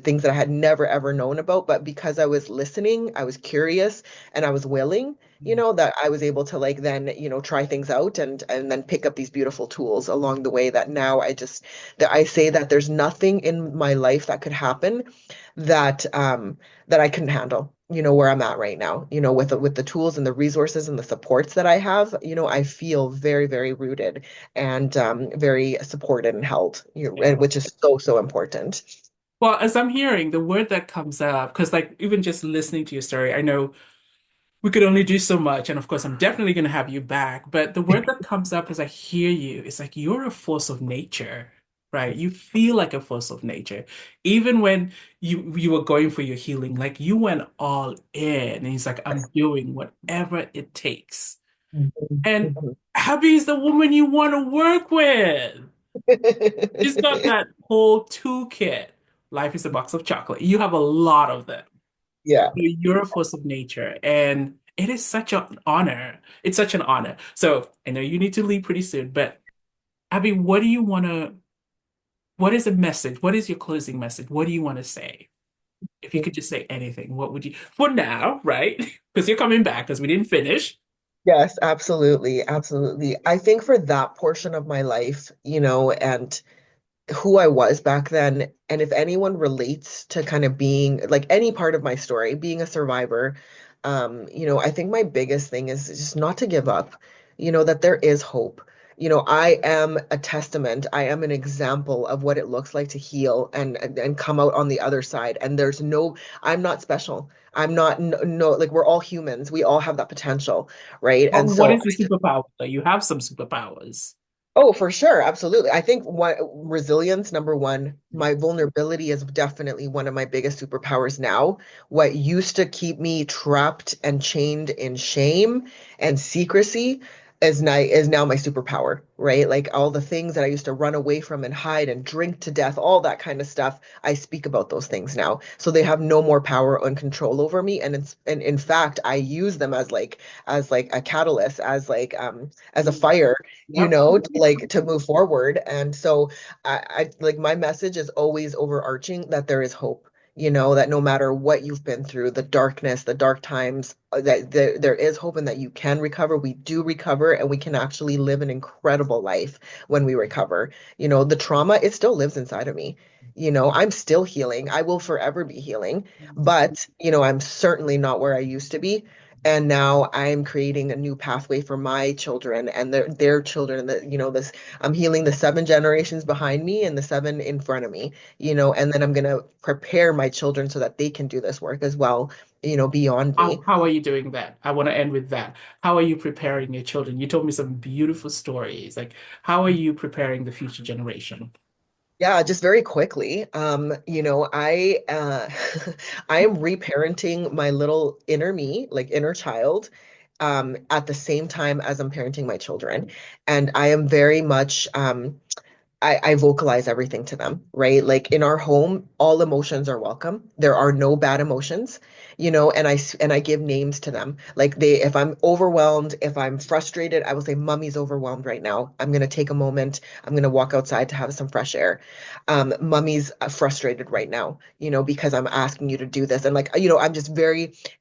things that I had never ever known about, but because I was listening, I was curious and I was willing, that I was able to like then, try things out and then pick up these beautiful tools along the way that now that I say that there's nothing in my life that could happen that I couldn't handle, where I'm at right now, with the tools and the resources and the supports that I have, I feel very, very rooted and very supported and held, and which is so important. Well, as I'm hearing, the word that comes up, because like even just listening to your story, I know we could only do so much. And of course, I'm definitely going to have you back. But the word that comes up as I hear you is like you're a force of nature, right? You feel like a force of nature. Even when you were going for your healing, like you went all in. And he's like, I'm doing whatever it takes. Mhm, And mhm. Abby is the woman you want to work with. She's got that whole toolkit. Life is a box of chocolate. You have a lot of them. Yeah. You're a force of nature, and it is such an honor. It's such an honor. So I know you need to leave pretty soon, but Abby, what is a message? What is your closing message? What do you want to say? If you could just say anything, what would you, for now, right? Because you're coming back because we didn't finish. Yes, absolutely. Absolutely. I think for that portion of my life, and who I was back then. And if anyone relates to kind of being like any part of my story, being a survivor, I think my biggest thing is just not to give up, that there is hope. I am a testament, I am an example of what it looks like to heal and come out on the other side. And I'm not special. I'm not, no, like we're all humans. We all have that potential, right? Well, And what so is the superpower? Though? You have some superpowers. oh, for sure. Absolutely. I think what resilience, number one, my vulnerability is definitely one of my biggest superpowers now. What used to keep me trapped and chained in shame and secrecy is now my superpower, right? Like all the things that I used to run away from and hide and drink to death, all that kind of stuff. I speak about those things now. So they have no more power and control over me. And in fact, I use them as like a catalyst, as a fire, Yep. to move forward. And so I like my message is always overarching that there is hope, that no matter what you've been through, the darkness, the dark times, that there is hope and that you can recover. We do recover and we can actually live an incredible life when we recover. The trauma, it still lives inside of me. I'm still healing. I will forever be healing, but, I'm certainly not where I used to be. And now I'm creating a new pathway for my children and their children that, this I'm healing the seven generations behind me and the seven in front of me, and then I'm gonna prepare my children so that they can do this work as well, beyond me. How are you doing that? I want to end with that. How are you preparing your children? You told me some beautiful stories. Like, how are you preparing the future generation? Yeah, just very quickly. I am reparenting my little inner me, like inner child, at the same time as I'm parenting my children. And I am very much I vocalize everything to them, right? Like in our home, all emotions are welcome. There are no bad emotions, and I give names to them. Like if I'm overwhelmed, if I'm frustrated, I will say, "Mummy's overwhelmed right now. I'm gonna take a moment. I'm gonna walk outside to have some fresh air. Mummy's frustrated right now, because I'm asking you to do this." And like, I'm just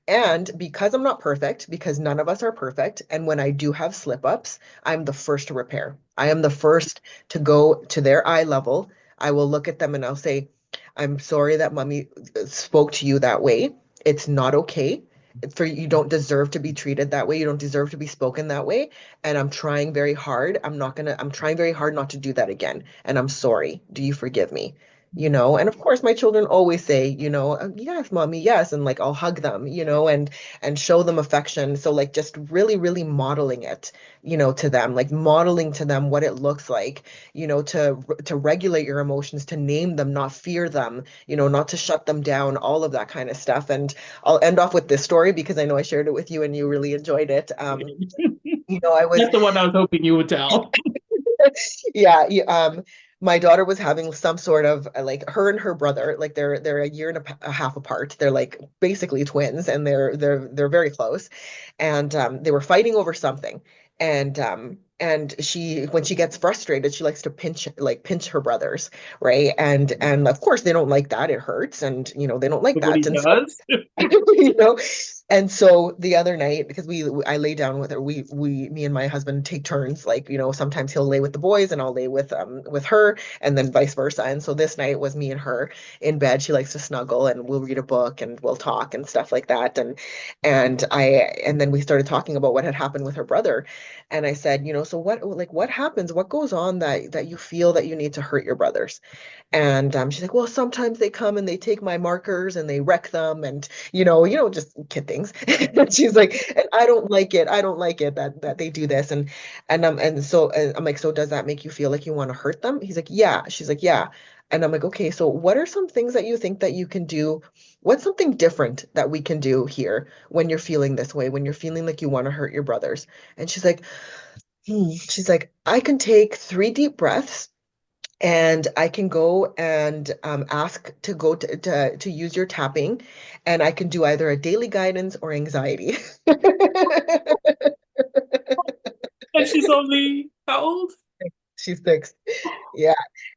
and because I'm not perfect, because none of us are perfect, and when I do have slip ups, I'm the first to repair. I am the first to go to their eye level. I will look at them and I'll say, I'm sorry that mommy spoke to you that way. It's not okay. For you don't deserve to be treated that way. You don't deserve to be spoken that way. And I'm trying very hard. I'm trying very hard not to do that again. And I'm sorry. Do you forgive me? And of course my children always say, yes, mommy, yes. And like I'll hug them, and show them affection. So like just really, really modeling it, to them, like modeling to them what it looks like, to regulate your emotions, to name them, not fear them, not to shut them down, all of that kind of stuff. And I'll end off with this story because I know I shared it with you and you really enjoyed it. I was That's the one I was hoping you would tell. yeah, my daughter was having some sort of like her and her brother, like they're a year and a half apart. They're like basically twins, and they're very close, and they were fighting over something, and she when she gets frustrated, she likes to pinch her brothers, right? And of course they don't like that. It hurts, and they don't like Nobody that, and so does. you know and so the other night, because I lay down with her, me and my husband take turns, like sometimes he'll lay with the boys and I'll lay with her, and then vice versa. And so this night was me and her in bed. She likes to snuggle, and we'll read a book and we'll talk and stuff like that. And then we started talking about what had happened with her brother, and I said, so what happens, what goes on that you feel that you need to hurt your brothers? And she's like, well, sometimes they come and they take my markers and they wreck them, and just kid things. And she's like, and I don't like it. I don't like it that they do this. And I'm like, so does that make you feel like you want to hurt them? He's like, yeah. She's like, yeah. And I'm like, okay, so what are some things that you think that you can do? What's something different that we can do here when you're feeling this way, when you're feeling like you want to hurt your brothers? And she's like, she's like, I can take 3 deep breaths, and I can go and ask to go to use your tapping, and I can do either a daily guidance or anxiety. And she's only how old? She's 6. Yeah.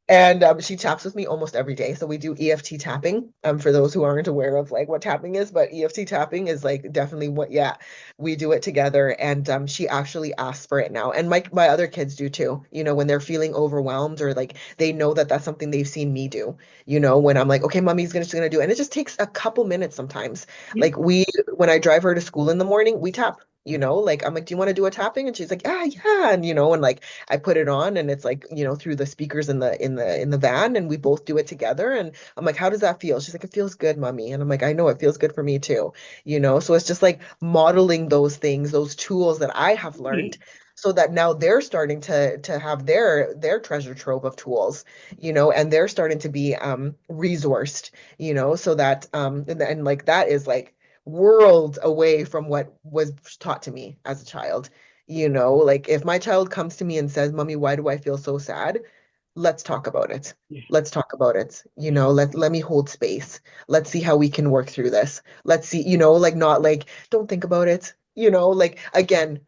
And she taps with me almost every day. So we do EFT tapping. For those who aren't aware of like what tapping is, but EFT tapping is like definitely yeah, we do it together. And she actually asks for it now. And my other kids do too, when they're feeling overwhelmed, or like they know that that's something they've seen me do, when I'm like, okay, mommy's just gonna do it. And it just takes a couple minutes sometimes. Like when I drive her to school in the morning, we tap. Like I'm like, do you want to do a tapping? And she's like, ah, yeah. And like I put it on, and it's like, through the speakers in the van, and we both do it together. And I'm like, how does that feel? She's like, it feels good, mommy. And I'm like, I know it feels good for me too. So it's just like modeling those things, those tools that I have learned, so that now they're starting to have their treasure trove of tools, and they're starting to be resourced, so that and like that is like worlds away from what was taught to me as a child. Like if my child comes to me and says, Mommy, why do I feel so sad? Let's talk about it. Yeah. Let's talk about it. Let me hold space. Let's see how we can work through this. Let's see, like not like, don't think about it. Like again,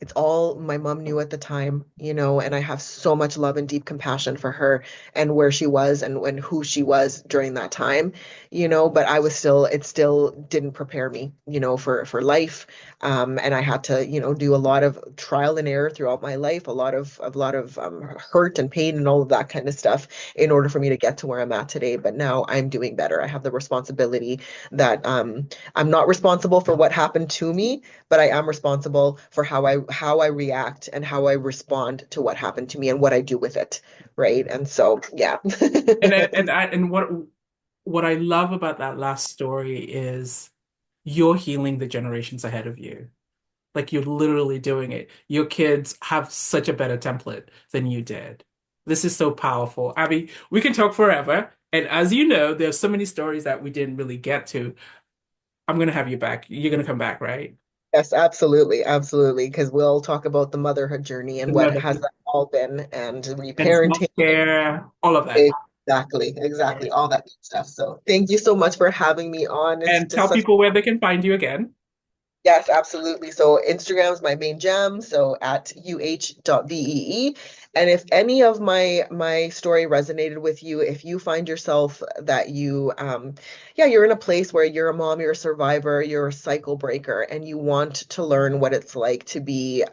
it's all my mom knew at the time, and I have so much love and deep compassion for her and where she was, and who she was during that time, but it still didn't prepare me, for life. And I had to, do a lot of trial and error throughout my life, a lot of hurt and pain and all of that kind of stuff in order for me to get to where I'm at today. But now I'm doing better. I have the responsibility that I'm not responsible for what happened to me, but I am responsible for how I react and how I respond to what happened to me and what I do with it, right? And so, yeah. And what I love about that last story is you're healing the generations ahead of you. Like you're literally doing it. Your kids have such a better template than you did. This is so powerful. Abby, we can talk forever. And as you know, there's so many stories that we didn't really get to. I'm gonna have you back. You're gonna come back, right? Yes, absolutely, absolutely. Because we'll talk about the motherhood journey and what Another has that all been, and and reparenting. self-care, all of that. Exactly, exactly, all that good stuff. So thank you so much for having me on. It's And just tell such. people where they can find you again. Yes, absolutely. So Instagram's my main gem, so at uh.bee. And if any of my story resonated with you, if you find yourself that yeah, you're in a place where you're a mom, you're a survivor, you're a cycle breaker, and you want to learn what it's like to be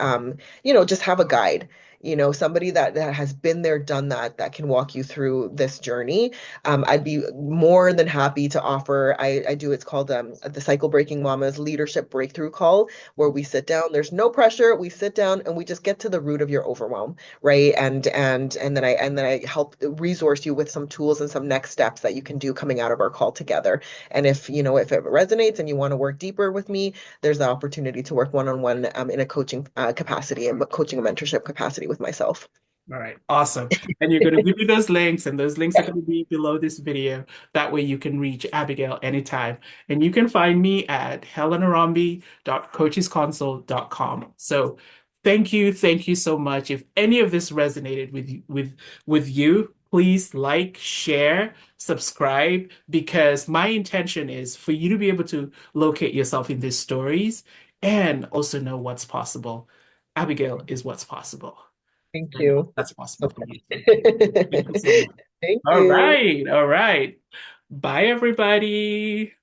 just have a guide. somebody that has been there, done that, that can walk you through this journey. I'd be more than happy to offer. I do, it's called the Cycle Breaking Mama's Leadership Breakthrough Call, where we sit down. There's no pressure. We sit down and we just get to the root of your overwhelm, right? And then I help resource you with some tools and some next steps that you can do coming out of our call together. And if it resonates and you want to work deeper with me, there's the opportunity to work one-on-one in a coaching capacity and coaching and mentorship capacity with myself. All right, awesome. And you're going to give me those links, and those links are going to be below this video. That way you can reach Abigail anytime. And you can find me at helenarambi.coachesconsult.com. So thank you so much. If any of this resonated with you, please like, share, subscribe, because my intention is for you to be able to locate yourself in these stories and also know what's possible. Abigail is what's possible. Thank And I hope you. that's possible for you too. Okay. Thank you so much. Thank All you. right. All right. Bye, everybody.